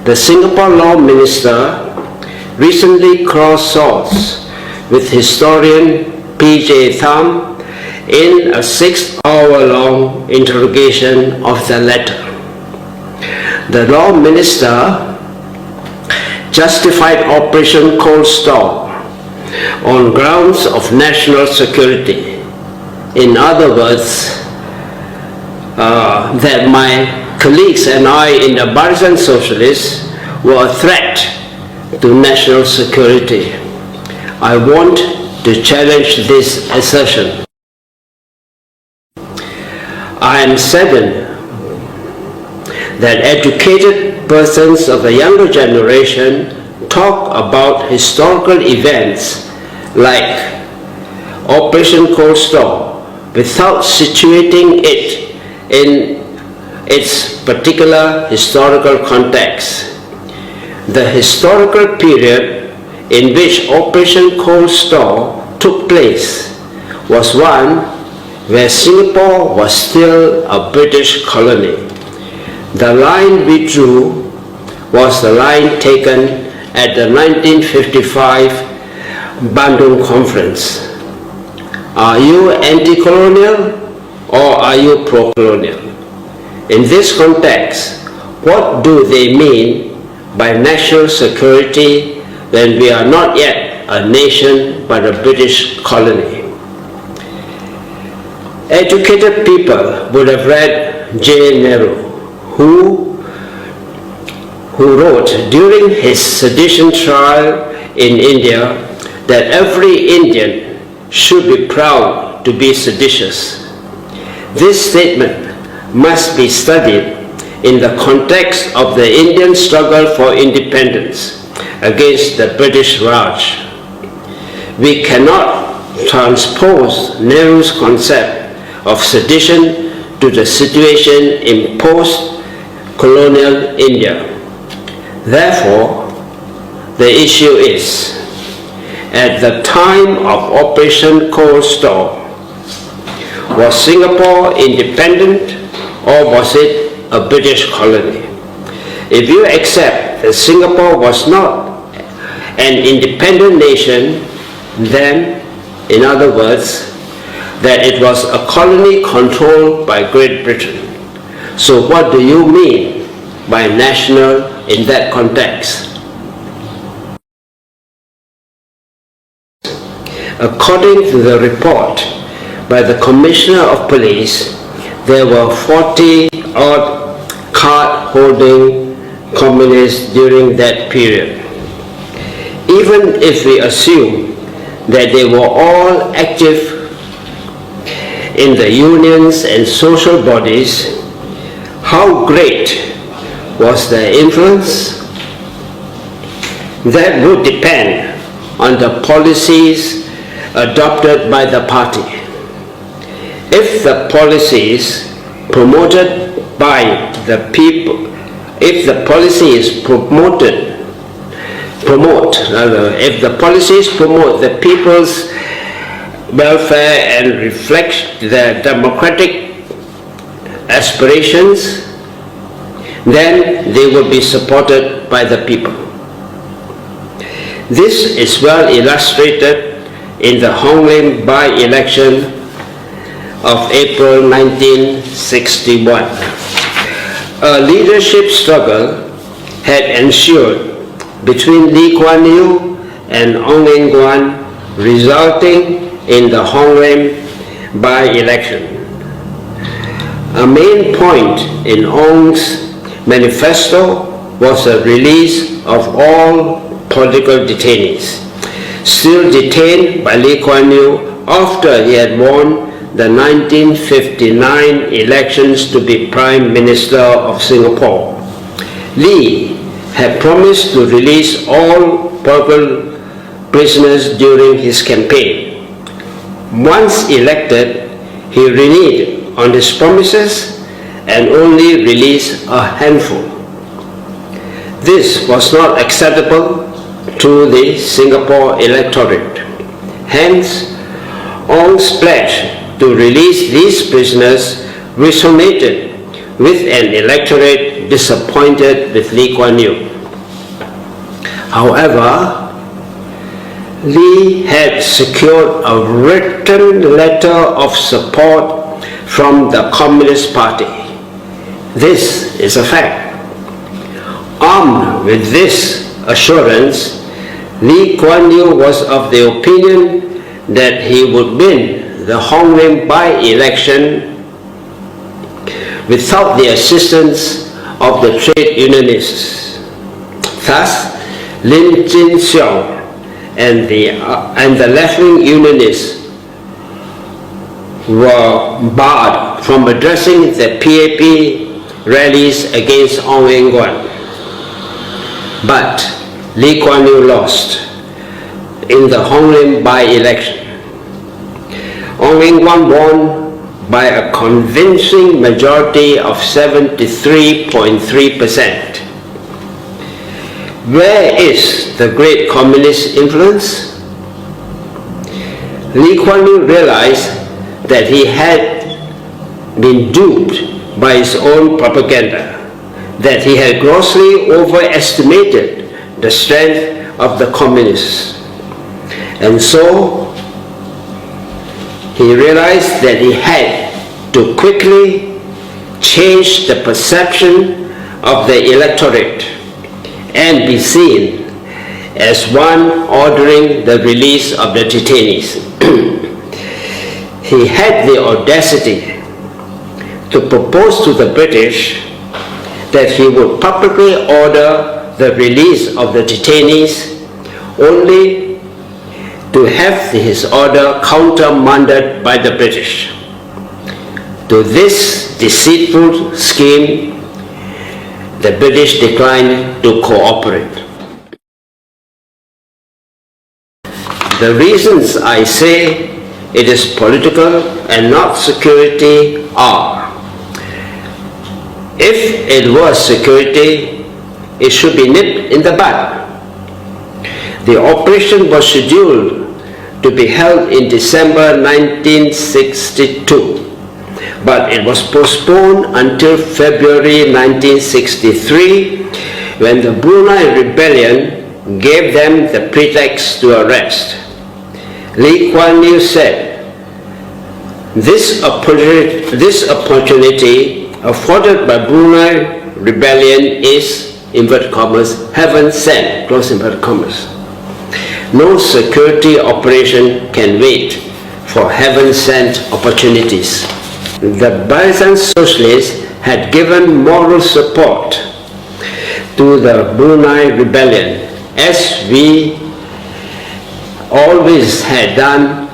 the Singapore Law Minister recently crossed swords with historian P.J. Tham in a 6-hour-long interrogation of the letter. The Law Minister justified Operation Coldstore on grounds of national security. In other words, that my colleagues and I in the Barisan Socialists were a threat to national security. I want to challenge this assertion. I am saddened that educated persons of the younger generation talk about historical events like Operation Coldstore without situating it in its particular historical context. The historical period in which Operation Coldstore took place was one where Singapore was still a British colony. The line we drew was the line taken at the 1955 Bandung Conference. Are you anti-colonial or are you pro-colonial? In this context, what do they mean by national security when we are not yet a nation but a British colony? Educated people would have read J. Nehru, who wrote during his sedition trial in India that every Indian should be proud to be seditious. This statement must be studied in the context of the Indian struggle for independence against the British Raj. We cannot transpose Nehru's concept of sedition to the situation in post-colonial India. Therefore, the issue is, at the time of Operation Coldstore, was Singapore independent or was it a British colony? If you accept that Singapore was not an independent nation, then, in other words, that it was a colony controlled by Great Britain. So what do you mean by national in that context? According to the report by the Commissioner of Police, there were 40-odd card-holding communists during that period. Even if we assume that they were all active in the unions and social bodies, how great was their influence? That would depend on the policies adopted by the party. If the policies promoted by the people, if the policies promote the people's welfare and reflect their democratic aspirations, then they will be supported by the people. This is well illustrated in the hominem by-election of April 1961. A leadership struggle had ensued between Lee Kuan Yew and Ong Eng Guan, resulting in the hominem by-election. A main point in Ong's manifesto was the release of all political detainees, still detained by Lee Kuan Yew after he had won the 1959 elections to be Prime Minister of Singapore. Lee had promised to release all political prisoners during his campaign. Once elected, he reneged on his promises and only released a handful. This was not acceptable to the Singapore electorate. Hence, Ong's pledge to release these prisoners resonated with an electorate disappointed with Lee Kuan Yew. However, Lee had secured a written letter of support from the Communist Party. This is a fact. Armed with this assurance, Lee Kuan Yew was of the opinion that he would win the hominem by-election without the assistance of the trade unionists. Thus, Lin Chin Siong and the left-wing unionists were barred from addressing the PAP rallies against Ong Eng Guan. But Lee Kuan Yew lost in the hominem by-election. Ong Eng Guan won by a convincing majority of 73.3%. Where is the great communist influence? Lee Kuan Yew realized that he had been duped by his own propaganda, that he had grossly overestimated the strength of the communists. And so he realized that he had to quickly change the perception of the electorate and be seen as one ordering the release of the detainees. He had the audacity to propose to the British that he would publicly order the release of the detainees, only to have his order countermanded by the British. To this deceitful scheme, the British declined to cooperate. The reasons I say it is political and not security are: if it was security, it should be nipped in the bud. The operation was scheduled to be held in December 1962, but it was postponed until February 1963, when the Brunei Rebellion gave them the pretext to arrest. Lee Kuan Yew said, this opportunity afforded by Brunei Rebellion is, inverted commas, heaven sent, close inverted commas. No security operation can wait for heaven-sent opportunities. The Barisan Socialists had given moral support to the Brunei Rebellion, as we always had done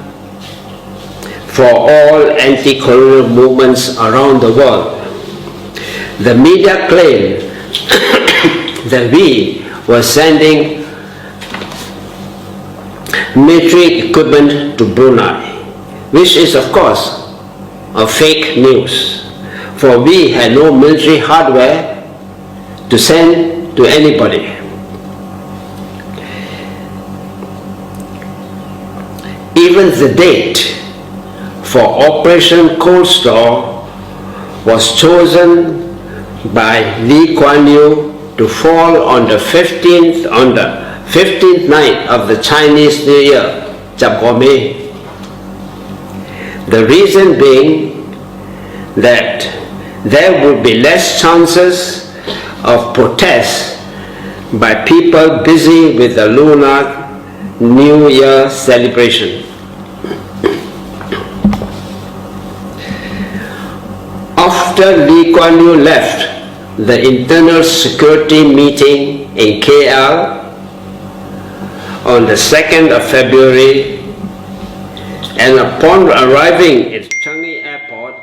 for all anti-colonial movements around the world. The media claimed that we were sending military equipment to Brunei, which is of course a fake news, for we had no military hardware to send to anybody. Even the date for Operation Coldstore was chosen by Lee Kuan Yew to fall on the 15th night of the Chinese New Year, Chap Kor Mei. The reason being that there would be less chances of protests by people busy with the Lunar New Year celebration. After Lee Kuan Yew left the internal security meeting in KL on the 2nd of February, and upon arriving at Changi Airport,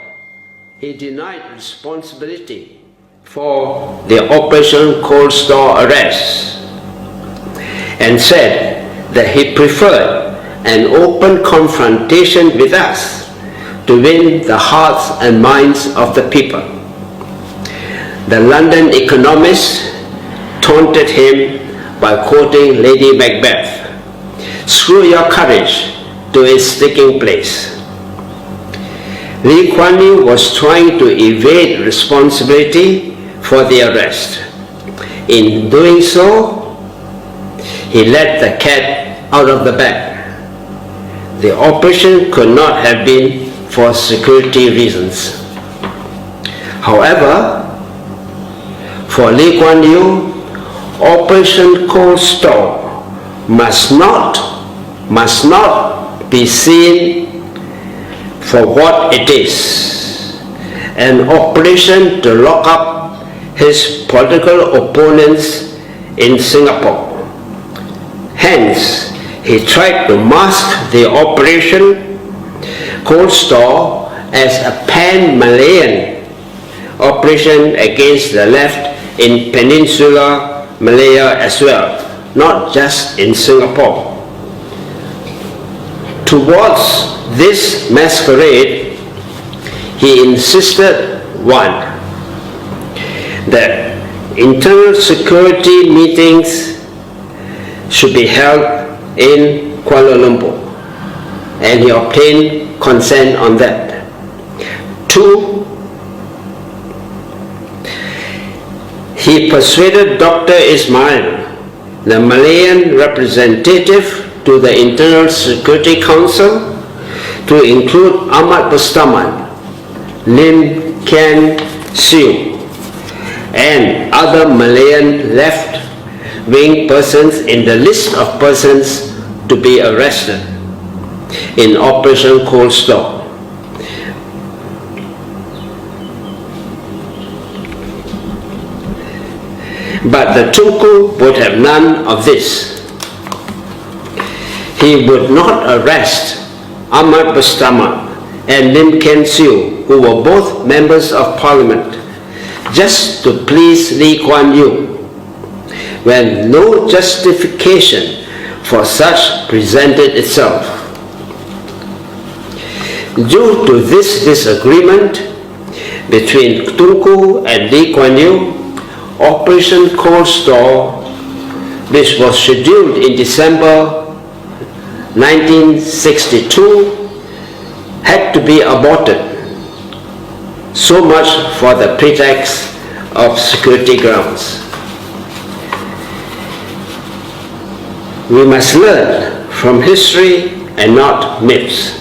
he denied responsibility for the Operation Coldstore arrests and said that he preferred an open confrontation with us to win the hearts and minds of the people. The London Economist taunted him by quoting Lady Macbeth, "Screw your courage to its sticking place." Lee Kuan Yew was trying to evade responsibility for the arrest. In doing so, he let the cat out of the bag. The operation could not have been for security reasons. However, for Lee Kuan Yew, Operation Coldstore must not be seen for what it is, an operation to lock up his political opponents in Singapore. Hence, he tried to mask the Operation Coldstore as a pan-Malayan operation against the left in Peninsular Malaya as well, not just in Singapore. Towards this masquerade, he insisted, one, that internal security meetings should be held in Kuala Lumpur, and he obtained consent on that. Two, he persuaded Dr. Ismail, the Malayan representative to the Internal Security Council, to include Ahmad Bustaman, Lee Kuan Yew, and other Malayan left-wing persons in the list of persons to be arrested in Operation Coldstore. But the Tunku would have none of this. He would not arrest Ahmad Bustaman and Lee Kuan Yew, who were both members of parliament, just to please Lee Kuan Yew, when no justification for such presented itself. Due to this disagreement between Tunku and Lee Kuan Yew, Operation Coldstore, which was scheduled in December 1962, had to be aborted. So much for the pretext of security grounds. We must learn from history and not myths.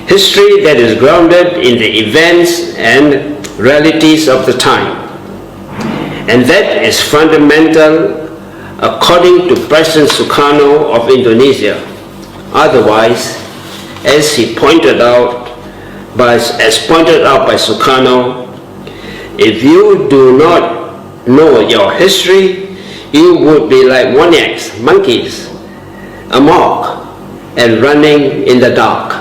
History that is grounded in the events and realities of the time. And that is fundamental according to President Sukarno of Indonesia. Otherwise, as pointed out by Sukarno, if you do not know your history, you would be like monkeys, amok, and running in the dark.